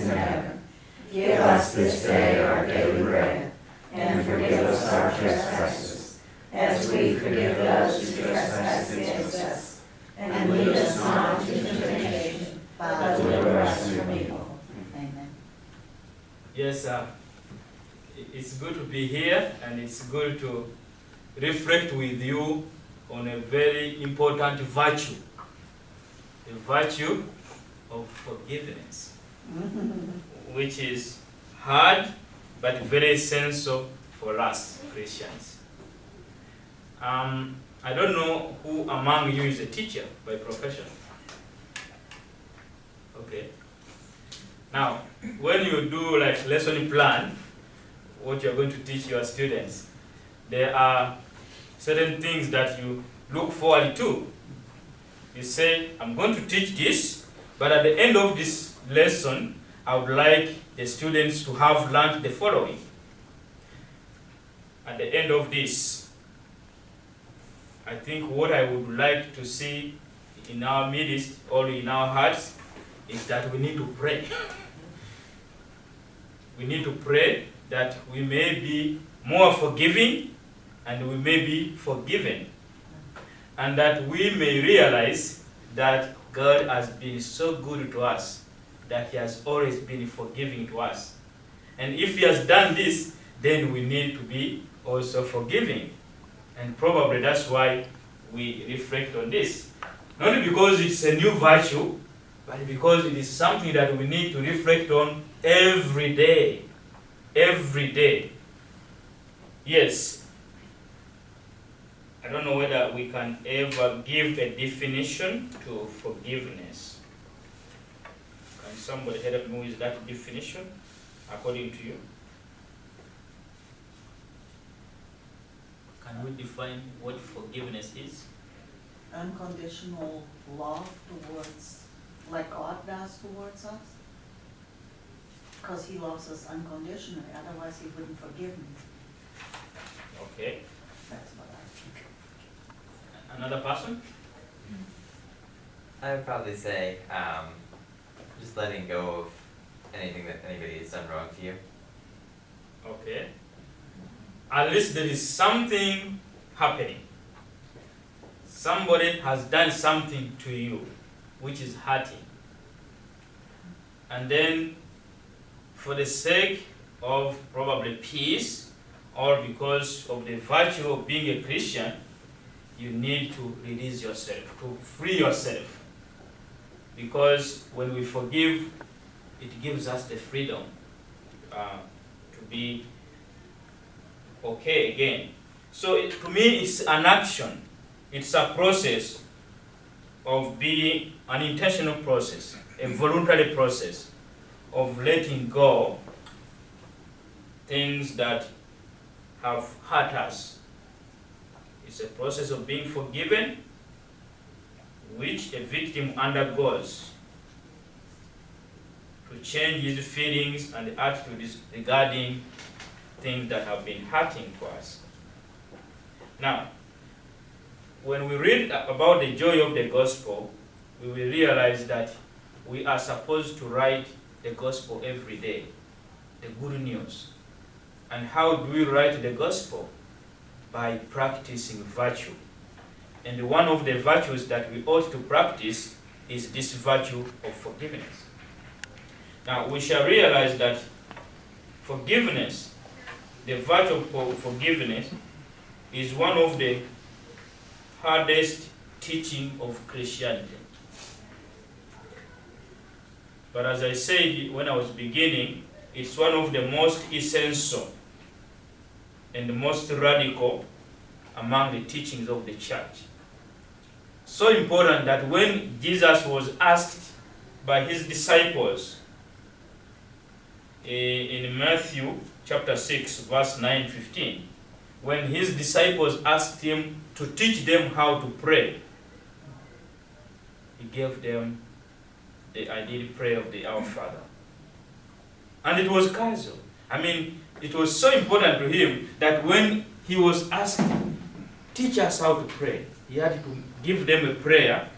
in heaven. Give us this day our daily bread, and forgive us our trespasses, as we forgive those who trespass against us. And lead us not into temptation, but deliver us from evil. Amen. Yes, it's good to be here, and it's good to reflect with you on a very important virtue, the virtue of forgiveness, which is hard but very essential for us Christians. I don't know who among you is a teacher by profession. Okay. Now, when you do like lesson plan, what you're going to teach your students, there are certain things that you look forward to. You say, I'm going to teach this, but at the end of this lesson, I would like the students to have learned the following. At the end of this, I think what I would like to see in our midst or in our hearts is that we need to pray. We need to pray that we may be more forgiving and we may be forgiven. And that we may realize that God has been so good to us, that He has always been forgiving to us. And if He has done this, then we need to be also forgiving. And probably that's why we reflect on this. Not because it's a new virtue, but because it is something that we need to reflect on every day. Every day. Yes. I don't know whether we can ever give a definition to forgiveness. Can somebody help me with that definition, according to you? Can we define what forgiveness is? Unconditional love towards, like God does towards us. Because He loves us unconditionally, otherwise He wouldn't forgive me. Okay. That's what I think. Another person? I would probably say just letting go of anything that anybody has done wrong to you. Okay. At least there is something happening. Somebody has done something to you which is hurting. And then, for the sake of probably peace, or because of the virtue of being a Christian, you need to release yourself, to free yourself. Because when we forgive, it gives us the freedom to be okay again. So to me, it's an action. It's a process of being an intentional process, a voluntary process of letting go things that have hurt us. It's a process of being forgiven, which a victim undergoes to change his feelings and attitudes regarding things that have been hurting to us. Now, when we read about the joy of the gospel, we will realize that we are supposed to write the gospel every day, the good news. And how do we write the gospel? By practicing virtue. And one of the virtues that we ought to practice is this virtue of forgiveness. Now, we shall realize that forgiveness, the virtue of forgiveness, is one of the hardest teaching of Christianity. But as I said when I was beginning, it's one of the most essential and the most radical among the teachings of the church. So important that when Jesus was asked by his disciples in Matthew chapter 6, verse 9-15, when his disciples asked him to teach them how to pray, he gave them the ideal prayer of the Our Father. And it was casual. I mean, it was so important to him that when he was asked, teach us how to pray, he had to give them a prayer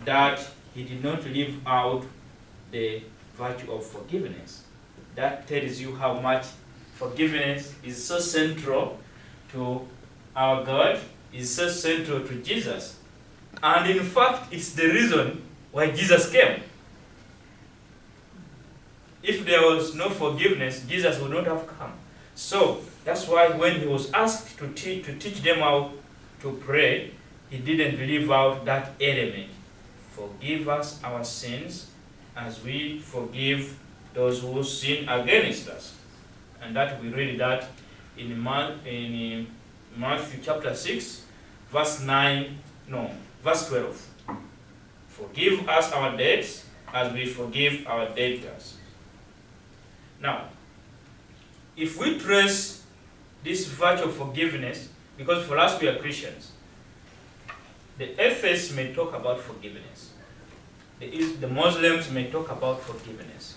that he did not leave out the virtue of forgiveness. That tells you how much forgiveness is so central to our God, is so central to Jesus. And in fact, it's the reason why Jesus came. If there was no forgiveness, Jesus would not have come. So that's why when he was asked to teach them how to pray, he didn't leave out that element. Forgive us our sins as we forgive those who sin against us. And that we read that in Matthew chapter 6, verse 12. Forgive us our debts as we forgive our debtors. Now, if we trace this virtue of forgiveness, because for us we are Christians, the atheists may talk about forgiveness. The Muslims may talk about forgiveness.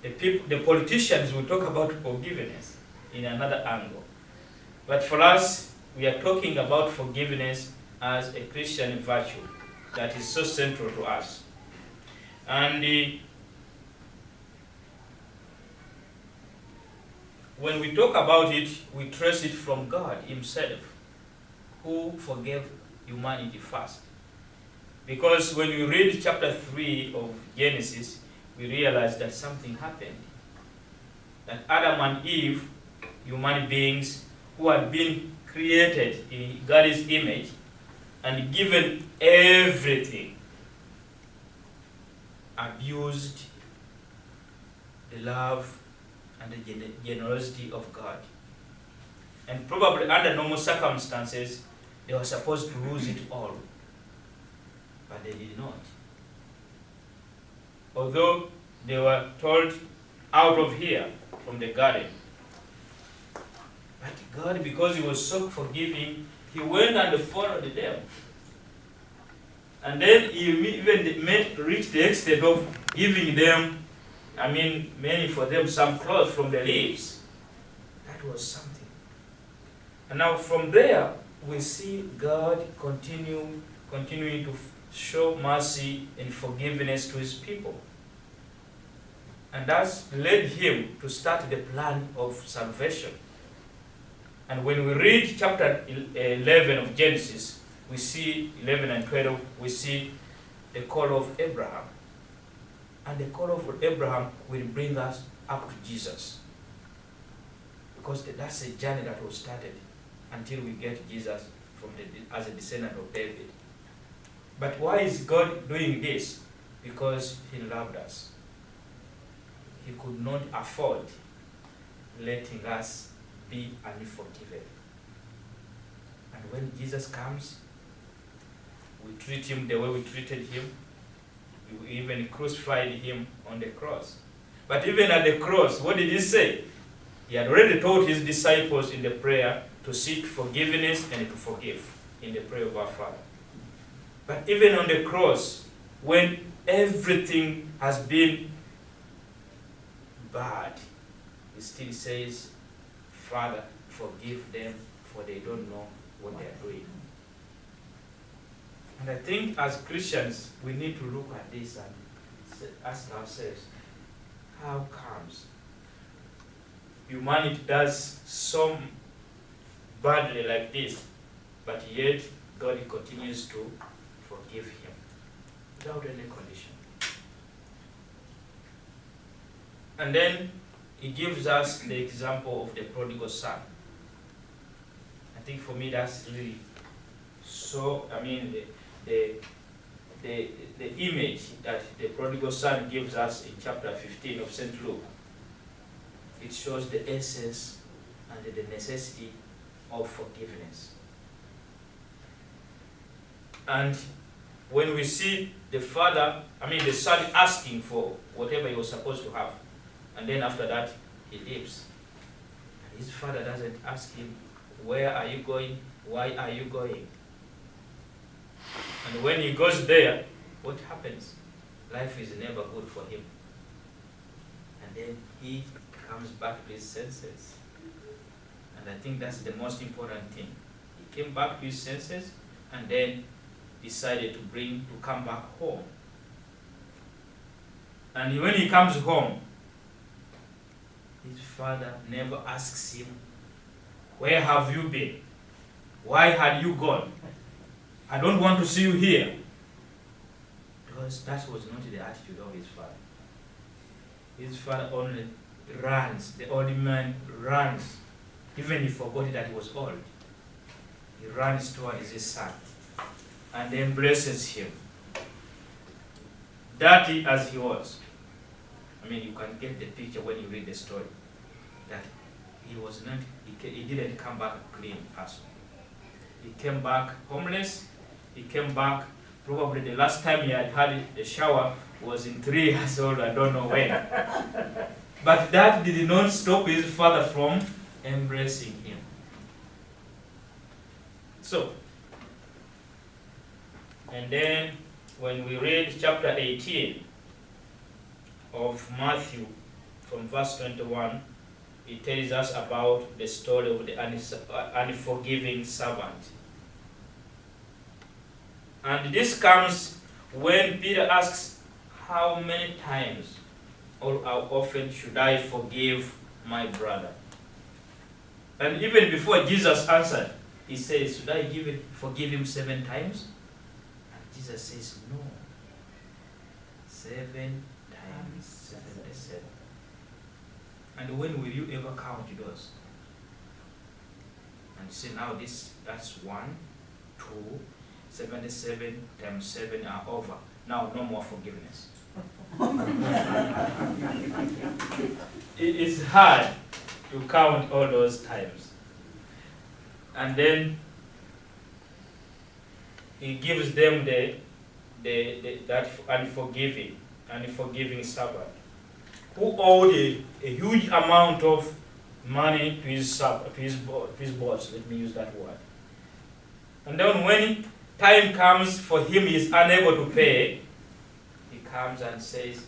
The politicians will talk about forgiveness in another angle. But for us, we are talking about forgiveness as a Christian virtue that is so central to us. And when we talk about it, we trace it from God himself, who forgave humanity first. Because when we read chapter 3 of Genesis, we realize that something happened. That Adam and Eve, human beings who had been created in God's image and given everything, abused the love and the generosity of God. And probably under normal circumstances, they were supposed to lose it all. But they did not. Although they were told, out of here, from the garden. But God, because he was so forgiving, he went and followed them. And then he even reached the extent of giving them, many for them, some clothes from the leaves. That was something. And now from there, we see God continuing to show mercy and forgiveness to his people. And that's led him to start the plan of salvation. And when we read chapter 11 of Genesis, we see 11 and 12, we see the call of Abraham. And the call of Abraham will bring us up to Jesus. Because that's a journey that was started until we get Jesus as a descendant of David. But why is God doing this? Because he loved us. He could not afford letting us be unforgiven. And when Jesus comes, we treat him the way we treated him. We even crucified him on the cross. But even at the cross, what did he say? He had already taught his disciples in the prayer to seek forgiveness and to forgive in the prayer of our Father. But even on the cross, when everything has been bad, he still says, Father, forgive them, for they don't know what they are doing. And I think as Christians, we need to look at this and ask ourselves, how comes humanity does so badly like this, but yet God continues to forgive him without any condition? And then he gives us the example of the prodigal son. I think for me that's really so, the image that the prodigal son gives us in chapter 15 of St. Luke, it shows the essence and the necessity of forgiveness. And when we see the son asking for whatever he was supposed to have, and then after that, he leaves. And his father doesn't ask him, where are you going? Why are you going? And when he goes there, what happens? Life is never good for him. And then he comes back to his senses. And I think that's the most important thing. He came back to his senses and then decided to come back home. And when he comes home, his father never asks him, "Where have you been? Why had you gone? I don't want to see you here." Because that was not the attitude of his father. His father only runs. The old man runs. Even he forgot that he was old. He runs towards his son and embraces him. Dirty as he was. I mean, you can get the picture when you read the story. That he was not, he didn't come back a clean person. He came back homeless. He came back, probably the last time he had a shower was in 3 years old, I don't know when. But that did not stop his father from embracing him. So, and then when we read chapter 18 of Matthew, from verse 21, it tells us about the story of the unforgiving servant. And this comes when Peter asks, "How many times or how often should I forgive my brother?" And even before Jesus answered, he says, "Should I forgive him 7 times?" And Jesus says, "No. 7 times 77. And when will you ever count those? And you say, now that's 1, 2, 77 times 7 are over. Now no more forgiveness. It is hard to count all those times. And then he gives them that unforgiving servant who owed a huge amount of money to his boss. Let me use that word. And then when time comes for him, he is unable to pay. He comes and says,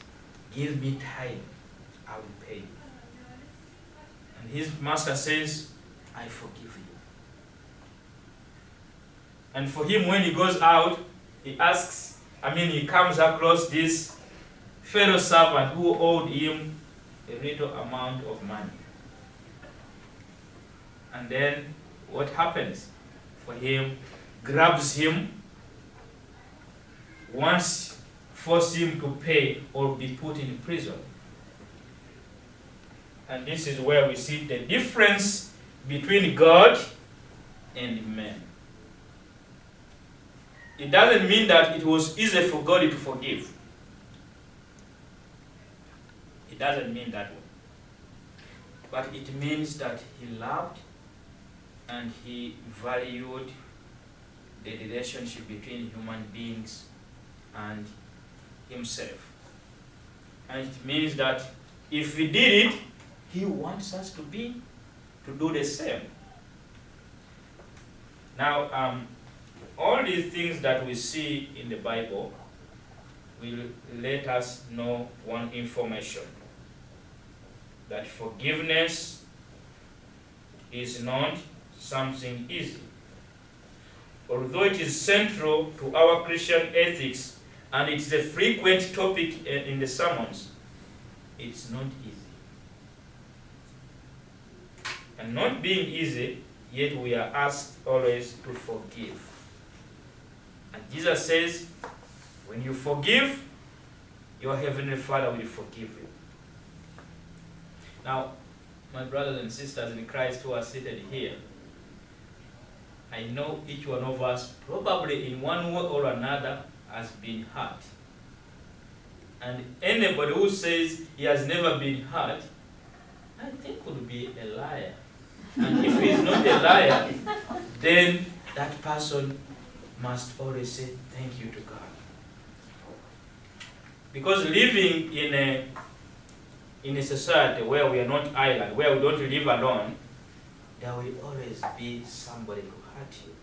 "Give me time, I will pay you." And his master says, "I forgive you." And for him, when he goes out, he comes across this fellow servant who owed him a little amount of money. And then what happens? For him, grabs him, force him to pay or be put in prison. And this is where we see the difference between God and man. It doesn't mean that it was easy for God to forgive. It doesn't mean that way. But it means that he loved and he valued the relationship between human beings and himself. And it means that if we did it, he wants us to do the same. Now, all these things that we see in the Bible will let us know one information, that forgiveness is not something easy. Although it is central to our Christian ethics and it's a frequent topic in the sermons, it's not easy. And not being easy, yet we are asked always to forgive. And Jesus says, when you forgive, your Heavenly Father will forgive you. Now, my brothers and sisters in Christ who are seated here, I know each one of us, probably in one way or another, has been hurt. And anybody who says he has never been hurt, I think would be a liar. And if he is not a liar, then that person must always say thank you to God. Because living in a society where we are not island, where we don't live alone, there will always be somebody to hurt you.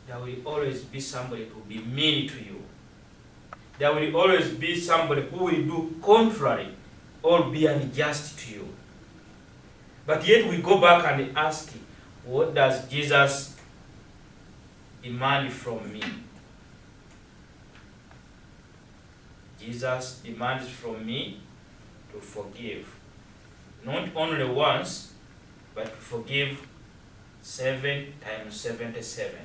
There will always be somebody to be mean to you. There will always be somebody who will do contrary or be unjust to you. But yet we go back and ask, what does Jesus demand from me? Jesus demands from me to forgive. Not only once, but to forgive 7 times 77.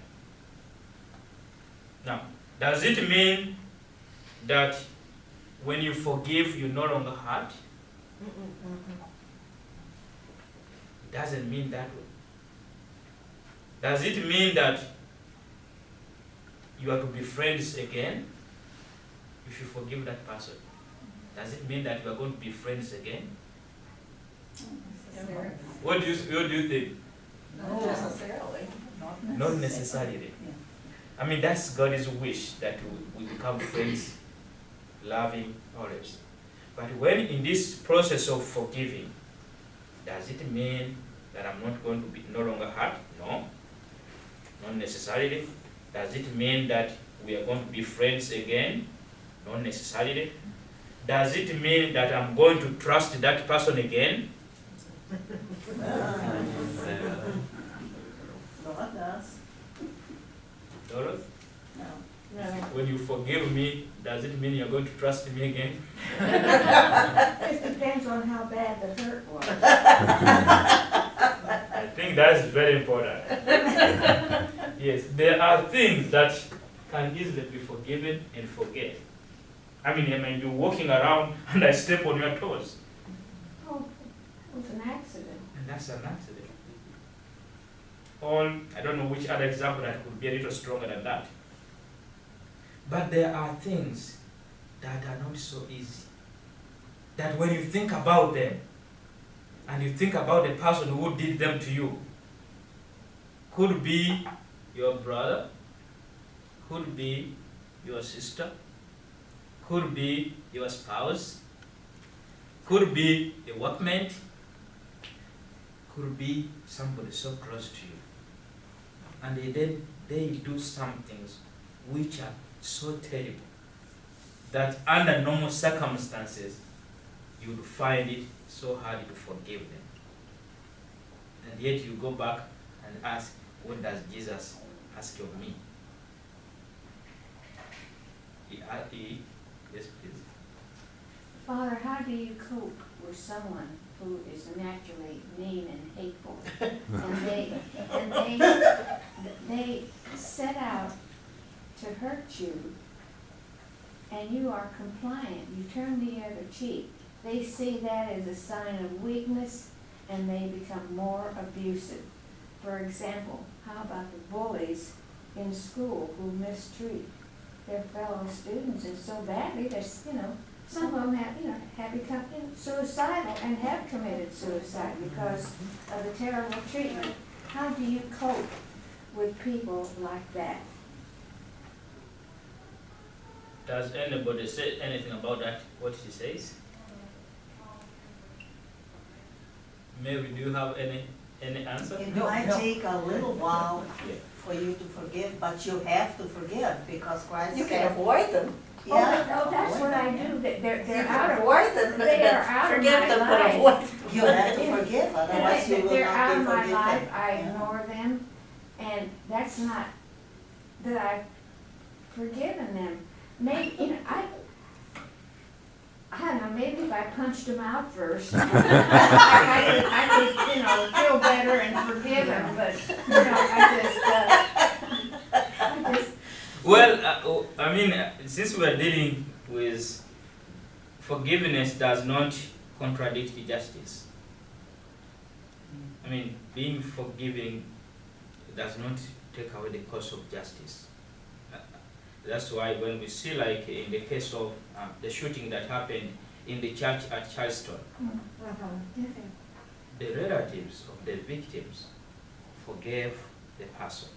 Now, does it mean that when you forgive, you no longer hurt? It doesn't mean that way. Does it mean that you are to be friends again if you forgive that person? Does it mean that you are going to be friends again? What do you think? Not necessarily. Not necessarily. I mean, that's God's wish, that we become friends, loving, always. But when in this process of forgiving, does it mean that I'm not going to be no longer hurt? No, not necessarily. Does it mean that we are going to be friends again? Not necessarily. Does it mean that I'm going to trust that person again? God does. Dorothy? No. When you forgive me, does it mean you're going to trust me again? It depends on how bad the hurt was. I think that's very important. Yes, there are things that can easily be forgiven and forget. I mean, you may be walking around and I step on your toes. Oh, it was an accident. And that's an accident. Or, I don't know which other example that could be a little stronger than that. But there are things that are not so easy. That when you think about them, and you think about the person who did them to you, could be your brother, could be your sister, could be your spouse, could be a workmate, could be somebody so close to you. And then they do some things which are so terrible that under normal circumstances you would find it so hard to forgive them. And yet you go back and ask, what does Jesus ask of me? Yes, please. Father, how do you cope with someone who is naturally mean and hateful? And they set out to hurt you, and you are compliant. You turn the other cheek. They see that as a sign of weakness, and they become more abusive. For example, how about the bullies in school who mistreat their fellow students and so badly that, some of them have become suicidal and have committed suicide because of the terrible treatment. How do you cope with people like that? Does anybody say anything about that, what she says? Mary, do you have any answer? It might take a little while for you to forgive, but you have to forgive because Christ You said. can avoid them. Yeah. Oh, that's what I do. You They're can out of avoid them, they are but out of forgive my them, but life. avoid them. You have to forgive, otherwise you will They're out not of be my forgiven. life. I Yeah. ignore them, and that's not that I've forgiven them. Maybe I don't know. Maybe if I punched them out first, I could feel better and forgive them. But I just. Well, since we are dealing with forgiveness does not contradict justice. Being forgiving does not take away the cause of justice. That's why when we see, like in the case of the shooting that happened in the church at Charleston, the relatives of the victims forgave the person.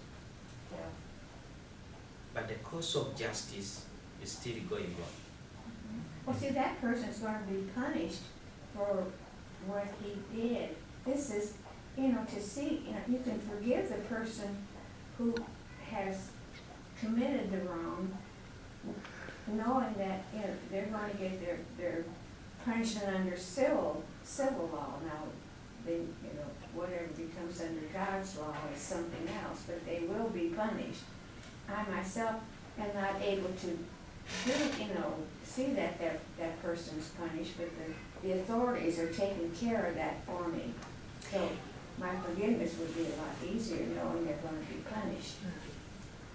But the cause of justice is still going on. Well, see, that person's going to be punished for what he did. This is, to see, you can forgive the person who has committed the wrong, knowing that, they're going to get their punishment under civil law. Now, whatever becomes under God's law is something else, but they will be punished. I myself am not able to do, see that that person's punished, but the authorities are taking care of that for me. So my forgiveness would be a lot easier knowing they're gonna be punished.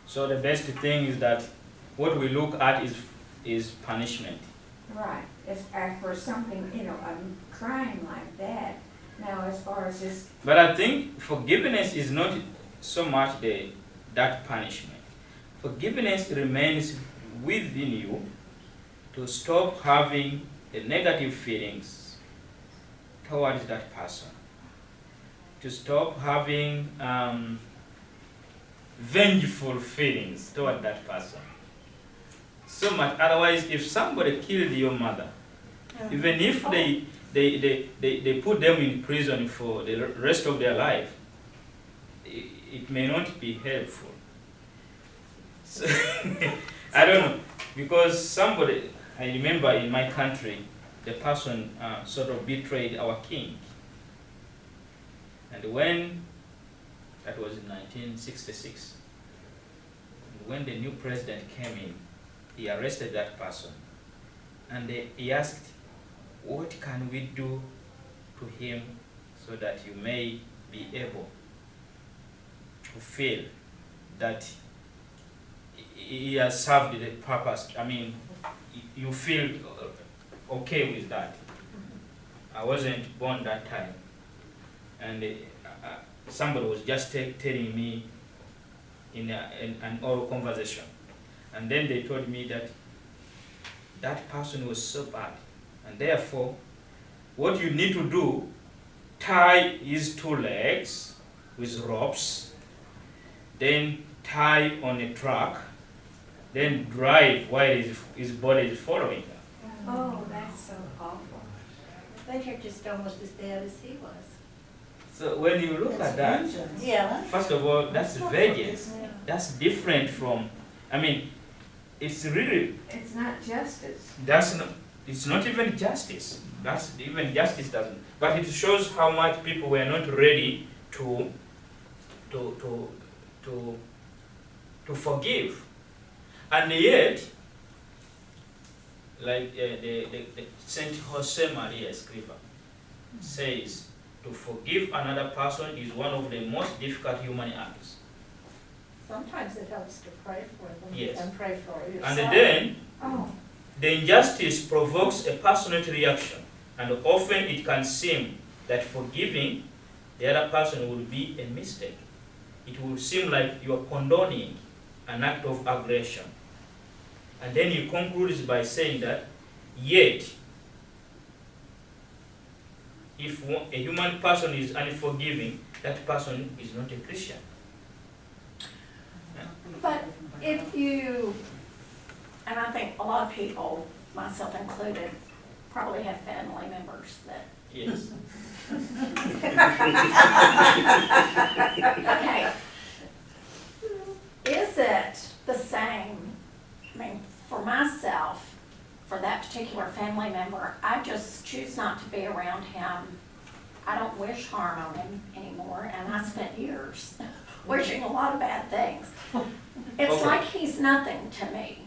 So the best thing is that what we look at is punishment. Right, as for something, a crime like that. Now, as far as this, But I think forgiveness is not so much that punishment. Forgiveness remains within you to stop having the negative feelings towards that person. To stop having vengeful feelings toward that person. So much. Otherwise, if somebody killed your mother, even if they put them in prison for the rest of their life, it may not be helpful. So I don't know, because I remember in my country, the person sort of betrayed our king. And that was in 1966, when the new president came in, he arrested that person. And he asked, what can we do to him so that you may be able to feel that he has served the purpose? I mean, you feel okay with that. I wasn't born that time. And somebody was just telling me in an oral conversation. And then they told me that that person was so bad. And therefore, what you need to do, tie his 2 legs with ropes, then tie on a truck, then drive while his body is following him. oh, that's so awful. They are just almost as bad as he was. So when you look at that, vengeance. Yeah. first of all, that's vengeance. Yeah. That's different from, it's really, It's not justice. it's not even justice. Even justice doesn't. But it shows how much people were not ready to forgive. And yet, like the Saint Jose Maria Escriva says, to forgive another person is one of the most difficult human acts. Sometimes it helps to pray for them Yes. and pray for yourself. And then, Oh, the injustice provokes a passionate reaction, and often it can seem that forgiving the other person will be a mistake. It will seem like you are condoning an act of aggression. And then he concludes by saying that, yet, if a human person is unforgiving, that person is not a Christian. But if you, and I think a lot of people, myself included, probably have family members that, Yes. okay. Is it the same, for myself, for that particular family member, I just choose not to be around him. I don't wish harm on him anymore, and I spent years wishing a lot of bad things. It's Okay. like he's nothing to me.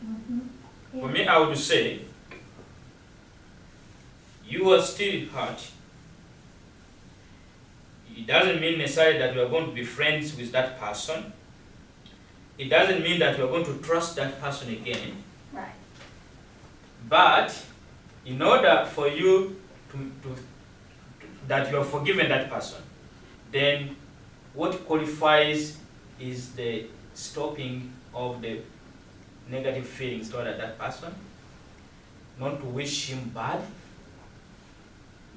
For me, I would say, you are still hurt. It doesn't mean necessarily that you are going to be friends with that person. It doesn't mean that you are going to trust that person again. Right. But in order for you that you have forgiven that person, then what qualifies is the stopping of the negative feelings toward that person, not to wish him bad.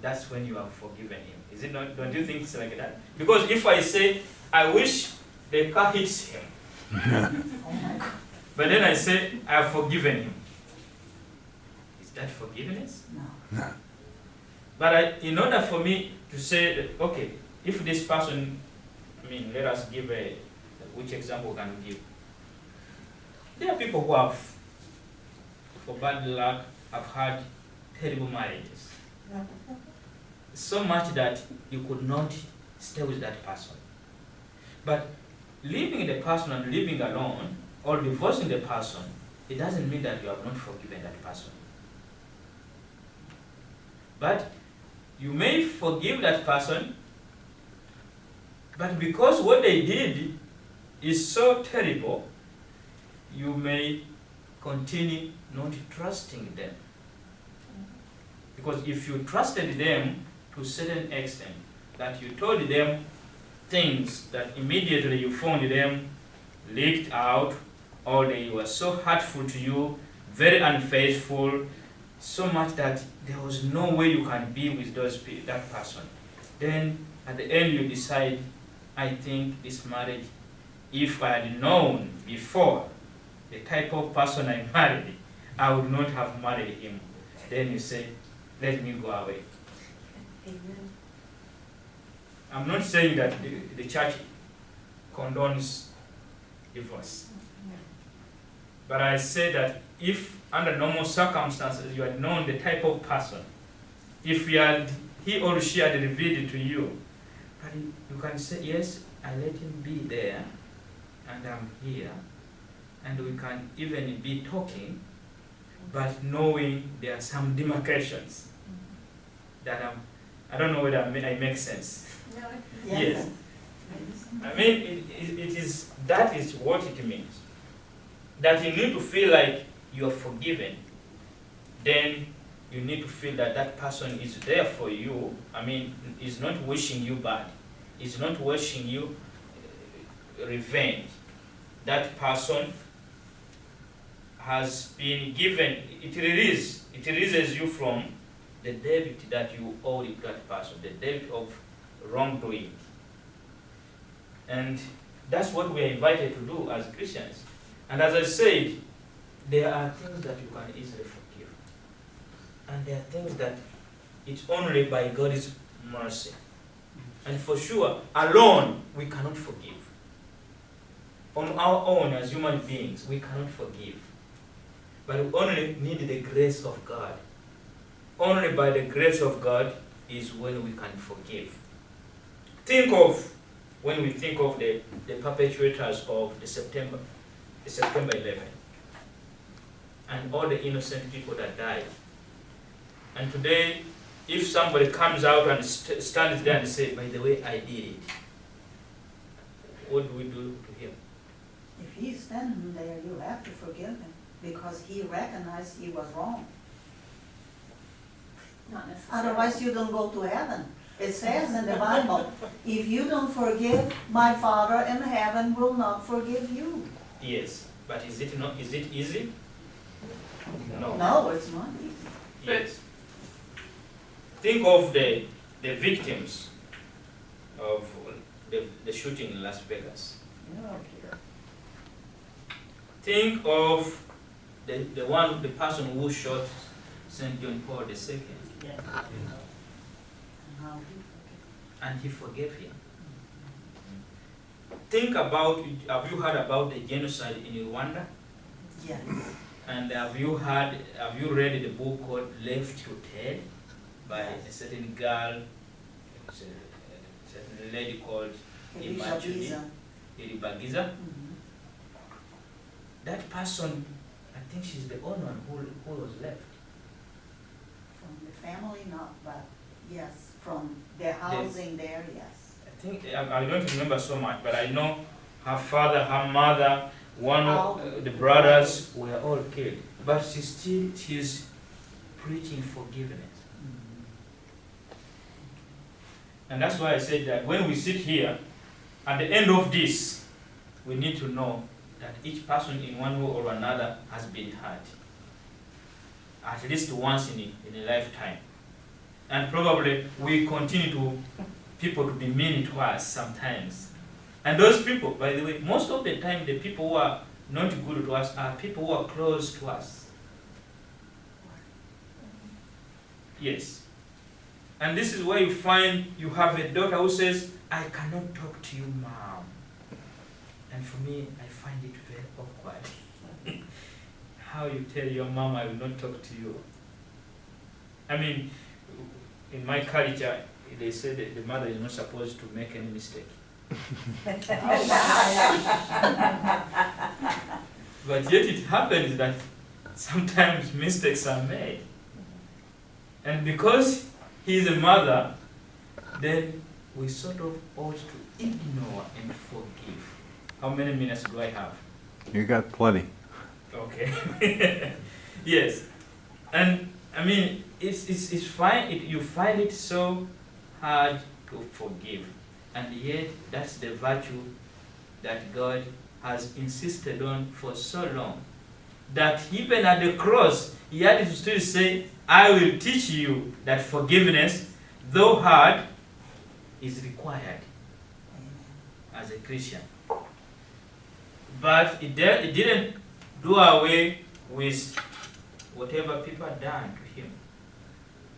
That's when you have forgiven him. Is it not? Don't you think it's like that? Because if I say, I wish the car hits him, but then I say, I have forgiven him, is that forgiveness? No. But in order for me to say that, okay, if this person, let us give which example can we give? There are people who have, for bad luck, have had terrible marriages. So much that you could not stay with that person. But leaving the person and living alone, or divorcing the person, it doesn't mean that you have not forgiven that person. But you may forgive that person, but because what they did is so terrible, you may continue not trusting them. Because if you trusted them to a certain extent, that you told them things that immediately you found them leaked out, or they were so hurtful to you, very unfaithful, so much that there was no way you can be with that person. Then at the end you decide, I think this marriage, if I had known before the type of person I married, I would not have married him. Then you say, let me go away. Amen. I'm not saying that the church condones divorce. But I say that if under normal circumstances you had known the type of person, if he or she had revealed it to you, but you can say, yes, I let him be there, and I'm here, and we can even be talking, but knowing there are some demarcations that I don't know whether I make sense. No, Yes. I mean, that is what it means. That you need to feel like you are forgiven. Then you need to feel that that person is there for you. I mean, is not wishing you bad. Is not wishing you revenge. That person has been given, it releases you from the debt that you owe to that person, the debt of wrongdoing. And that's what we are invited to do as Christians. And as I said, there are things that you can easily forgive. And there are things that it's only by God's mercy. And for sure, alone, we cannot forgive. On our own, as human beings, we cannot forgive. But we only need the grace of God. Only by the grace of God is when we can forgive. When we think of the perpetrators of the September 11, and all the innocent people that died. And today, if somebody comes out and stands there and says, by the way, I did it, what do we do to him? If he's standing there, you have to forgive him, because he recognized he was wrong. not necessarily. Otherwise, you don't go to heaven. It says in the Bible, if you don't forgive, my Father in heaven will not forgive you. Yes, but is it easy? No. No, it's not easy. Yes. Think of the victims of the shooting in Las Vegas. Think of the person who shot St. John Paul II. And he forgave him. Think about, have you heard about the genocide in Rwanda? Yes. And have you read the book called Left to Tell by a certain girl, a certain lady called Iribagiza? Mhm. That person, I think she's the only one who was left. From the family, not, but yes, from the housing there, yes. I think, I don't remember so much, but I know her father, her mother, one of the brothers were all killed. But she's preaching forgiveness. And that's why I said that when we sit here, at the end of this, we need to know that each person in one way or another has been hurt. At least once in a lifetime. And probably we continue people to be mean to us sometimes. And those people, by the way, most of the time the people who are not good to us are people who are close to us. Yes. And this is where you find you have a daughter who says, I cannot talk to you, Mom. And for me, I find it very awkward. How you tell your mom, I will not talk to you. I mean, in my culture, they say that the mother is not supposed to make any mistake. But yet it happens that sometimes mistakes are made. And because he is a mother, then we sort of ought to ignore and forgive. How many minutes do I have? You got plenty. Okay. Yes. And I mean, it's fine. You find it so hard to forgive. And yet, that's the virtue that God has insisted on for so long. That even at the cross, he had to still say, I will teach you that forgiveness, though hard, is required as a Christian. But it didn't do away with whatever people have done to him.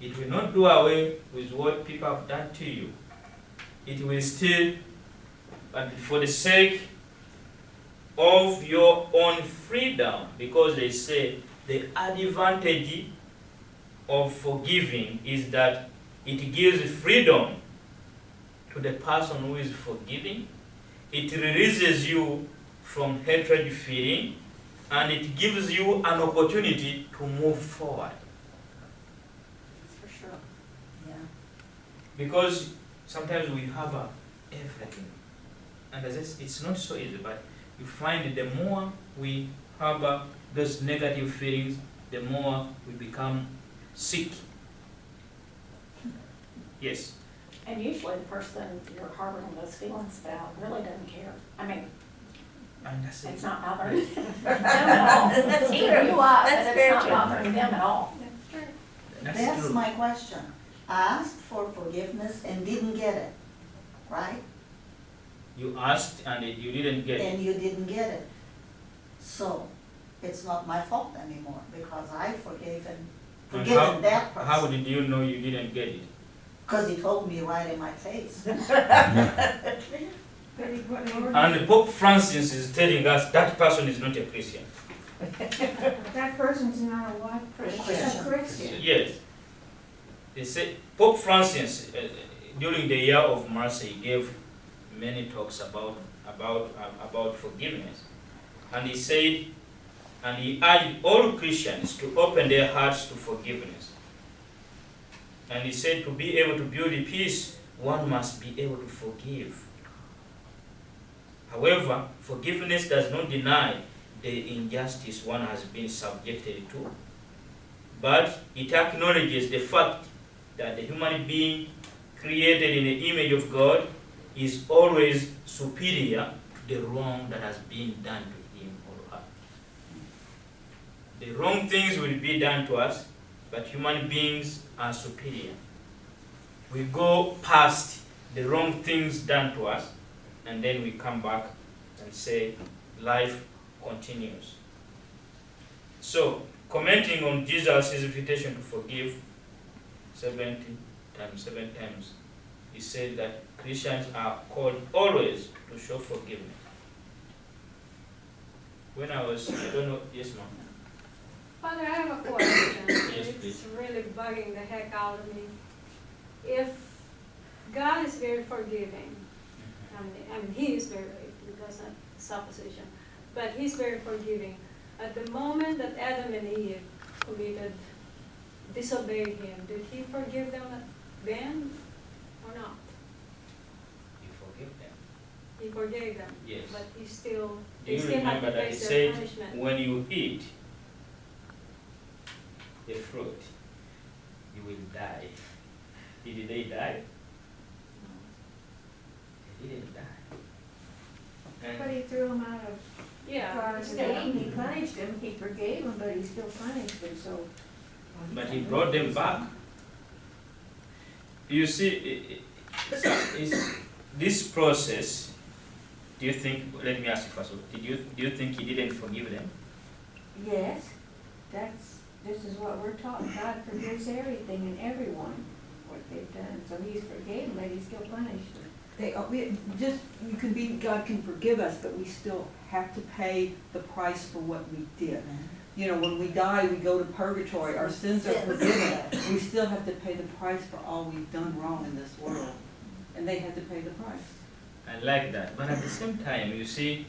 It will not do away with what people have done to you. It will still, for the sake of your own freedom, because they say the advantage of forgiving is that it gives freedom to the person who is forgiving. It releases you from hatred feeling, and it gives you an opportunity to move forward. For sure. Yeah. Because sometimes we harbor everything. And as I said, it's not so easy, but you find that the more we harbor those negative feelings, the more we become sick. Yes. And usually the person you're harboring those feelings about really doesn't care. I mean, And that's it. it's not bothering them at all. That's Either true. you are, but That's it's very not true. bothering them at all. That's true. That's That's true. my question. Asked for forgiveness and didn't get it, right? You asked and you didn't get it. And you didn't get it. So, it's not my fault anymore, because I forgiven And that person. how did you know you didn't get it? Because he told me right in my face. And Pope Francis is telling us that person is not a Christian. That person's not a what? Christian. A Christian. Yes. They say Pope Francis, during the year of mercy, gave many talks about forgiveness. And he said, and he urged all Christians to open their hearts to forgiveness. And he said, to be able to build a peace, one must be able to forgive. However, forgiveness does not deny the injustice one has been subjected to, but it acknowledges the fact that the human being created in the image of God is always superior to the wrong that has been done to him or her. The wrong things will be done to us, but human beings are superior. We go past the wrong things done to us, and then we come back and say, life continues. So, commenting on Jesus' invitation to forgive 70 times, 7 times, he said that Christians are called always to show forgiveness. When I don't know, yes ma'am. Father, I have a question. Yes, please. It's really bugging the heck out of me. If God is very forgiving, I mean he is very, because of supposition, but he's very forgiving. At the moment that Adam and Eve disobeyed him, did he forgive them then or not? You forgive them. He forgave them, Yes. but he still, Do they you still have remember to that he face their said, punishment. when you eat the fruit, you will die. Did they die? They didn't die. But And he threw him out of Yeah, Garden of still. Eden. He punished him, he forgave him, but he still punished him, so. but he brought them back. You see, this process, do you think, let me ask you first, do you think he didn't forgive them? Yes, this is what we're taught. God forgives everything and everyone, what they've done. So he's forgiven, but he still punished them. God can forgive us, but we still have to pay the price for what we did. You know, when we die, we go to purgatory, our sins are forgiven. We still have to pay the price for all we've done wrong in this world. And they had to pay the price. I like that. But at the same time, you see,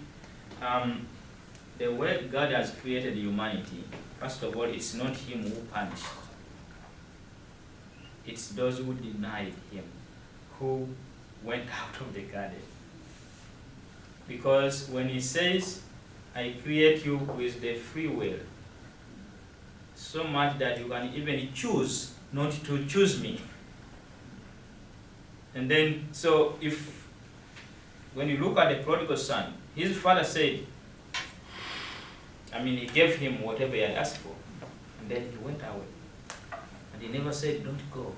the way God has created humanity, first of all, it's not him who punished. It's those who denied him, who went out of the garden. Because when he says, I create you with the free will, so much that you can even choose not to choose me. And then, so when you look at the prodigal son, his father said, he gave him whatever he had asked for. And then he went away. And he never said, don't go.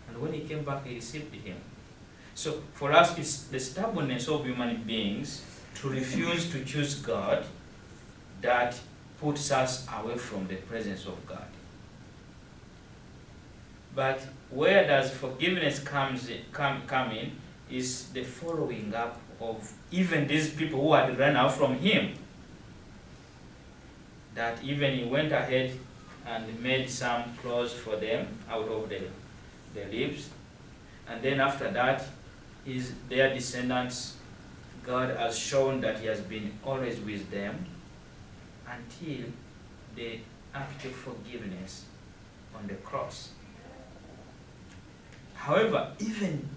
And when he came back, he received him. So for us, it's the stubbornness of human beings to refuse to choose God that puts us away from the presence of God. But where does forgiveness come in is the following up of even these people who had run out from him. That even he went ahead and made some clothes for them out of the leaves. And then after that, their descendants, God has shown that he has been always with them until the act of forgiveness on the cross. However, even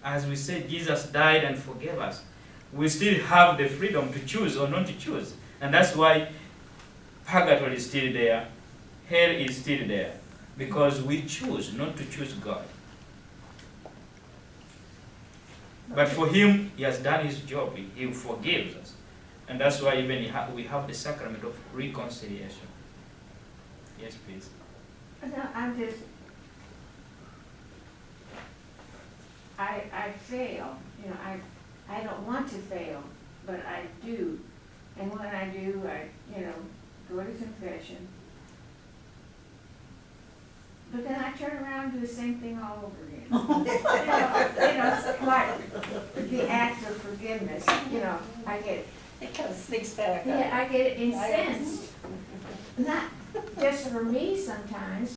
as we say Jesus died and forgave us, we still have the freedom to choose or not to choose. And that's why purgatory is still there, hell is still there, because we choose not to choose God. But for him, he has done his job. He forgives us. And that's why even we have the sacrament of reconciliation. Yes, please. No, I fail. I don't want to fail, but I do. And when I do, I go to confession. But then I turn around and do the same thing all over again. It's like the act of forgiveness. I get. It kind of sneaks back. Yeah, I get incensed. Not just for me sometimes.